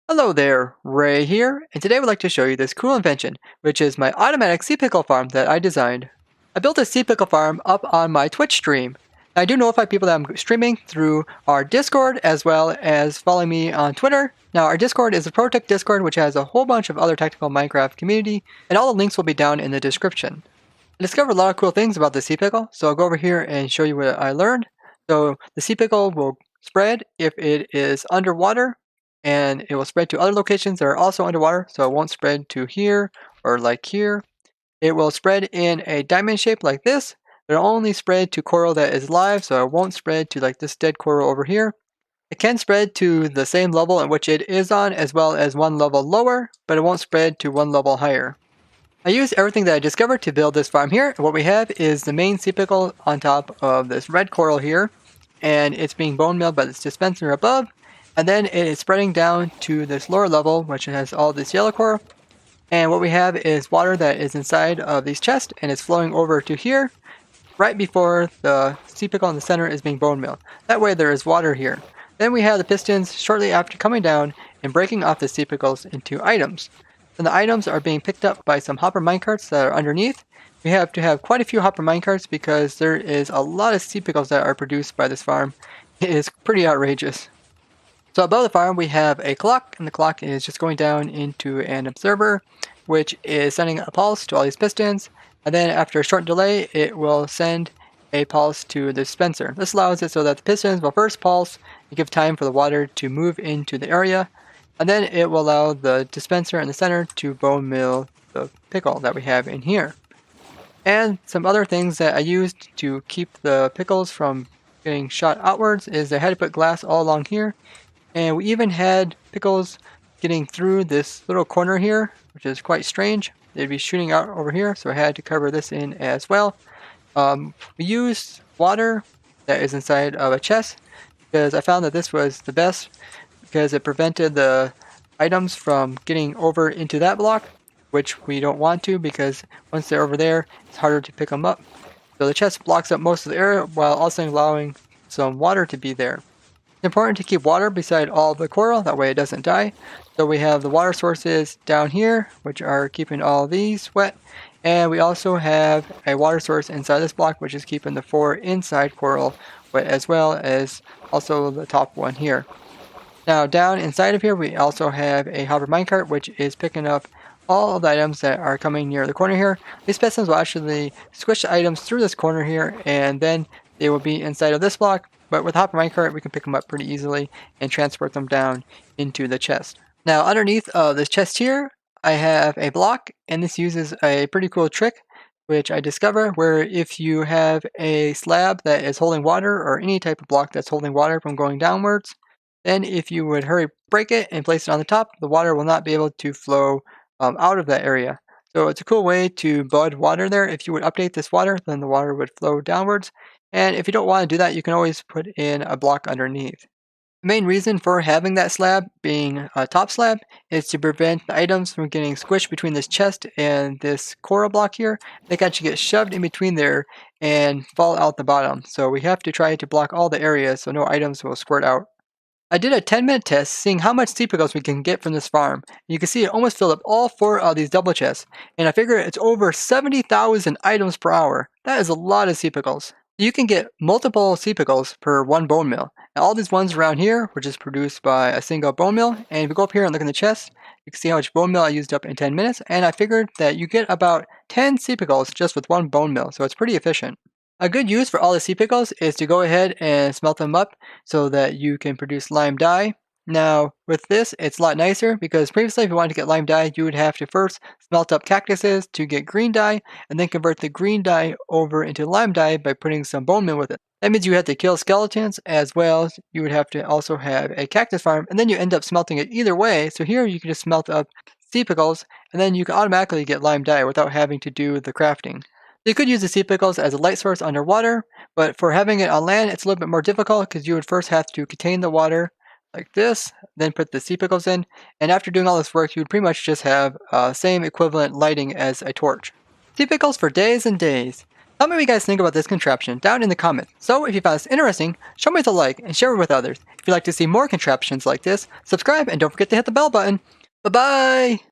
Hello there, Ray here, and today I would like to show you this cool invention, which is my automatic sea pickle farm that I designed. I built a sea pickle farm up on my Twitch stream. I do notify people that I'm streaming through our Discord as well as following me on Twitter. Now our Discord is a ProTech Discord which has a whole bunch of other technical Minecraft community, and all the links will be down in the description. I discovered a lot of cool things about the sea pickle, so I'll go over here and show you what I learned. So the sea pickle will spread if it is underwater, and it will spread to other locations that are also underwater, so it won't spread to here or like here. It will spread in a diamond shape like this, but it'll only spread to coral that is live, so it won't spread to like this dead coral over here. It can spread to the same level in which it is on as well as one level lower, but it won't spread to one level higher. I used everything that I discovered to build this farm here. What we have is the main sea pickle on top of this red coral here, and it's being bone milled by this dispenser above, and then it is spreading down to this lower level, which has all this yellow coral. And what we have is water that is inside of these chests, and it's flowing over to here, right before the sea pickle in the center is being bone milled. That way there is water here. Then we have the pistons shortly after coming down and breaking off the sea pickles into items. And the items are being picked up by some hopper minecarts that are underneath. We have to have quite a few hopper minecarts because there is a lot of sea pickles that are produced by this farm. It is pretty outrageous. So above the farm we have a clock, and the clock is just going down into an observer, which is sending a pulse to all these pistons, and then after a short delay it will send a pulse to the dispenser. This allows it so that the pistons will first pulse and give time for the water to move into the area, and then it will allow the dispenser in the center to bone mill the pickle that we have in here. And some other things that I used to keep the pickles from getting shot outwards is I had to put glass all along here. And we even had pickles getting through this little corner here, which is quite strange. They'd be shooting out over here, so I had to cover this in as well. We used water that is inside of a chest because I found that this was the best because it prevented the items from getting over into that block, which we don't want to because once they're over there, it's harder to pick them up. So the chest blocks up most of the area while also allowing some water to be there. It's important to keep water beside all the coral, that way it doesn't die. So we have the water sources down here, which are keeping all these wet. And we also have a water source inside this block, which is keeping the 4 inside coral wet, as well as also the top one here. Now down inside of here, we also have a hopper minecart, which is picking up all of the items that are coming near the corner here. These pistons will actually squish the items through this corner here, and then they will be inside of this block. But with hopper minecart, we can pick them up pretty easily and transport them down into the chest. Now underneath this chest here, I have a block, and this uses a pretty cool trick which I discover where if you have a slab that is holding water or any type of block that's holding water from going downwards, then if you would hurry break it and place it on the top, the water will not be able to flow out of that area. So it's a cool way to bud water there. If you would update this water, then the water would flow downwards. And if you don't want to do that, you can always put in a block underneath. The main reason for having that slab being a top slab is to prevent the items from getting squished between this chest and this coral block here. They can actually get shoved in between there and fall out the bottom. So we have to try to block all the areas so no items will squirt out. I did a 10-minute test seeing how much sea pickles we can get from this farm. You can see it almost filled up all 4 of these double chests, and I figure it's over 70,000 items per hour. That is a lot of sea pickles. You can get multiple sea pickles per 1 bone mill. Now all these ones around here were just produced by a single bone mill, and if you go up here and look in the chest, you can see how much bone mill I used up in 10 minutes, and I figured that you get about 10 sea pickles just with 1 bone mill, so it's pretty efficient. A good use for all the sea pickles is to go ahead and smelt them up so that you can produce lime dye. Now with this it's a lot nicer because previously if you wanted to get lime dye you would have to first smelt up cactuses to get green dye and then convert the green dye over into lime dye by putting some bone meal with it. That means you have to kill skeletons as well as you would have to also have a cactus farm, and then you end up smelting it either way. So here you can just smelt up sea pickles and then you can automatically get lime dye without having to do the crafting. You could use the sea pickles as a light source underwater, but for having it on land, it's a little bit more difficult because you would first have to contain the water like this, then put the sea pickles in, and after doing all this work, you would pretty much just have same equivalent lighting as a torch. Sea pickles for days and days. Tell me what you guys think about this contraption down in the comments. So if you found this interesting, show me the like and share it with others. If you'd like to see more contraptions like this, subscribe and don't forget to hit the bell button. Bye bye!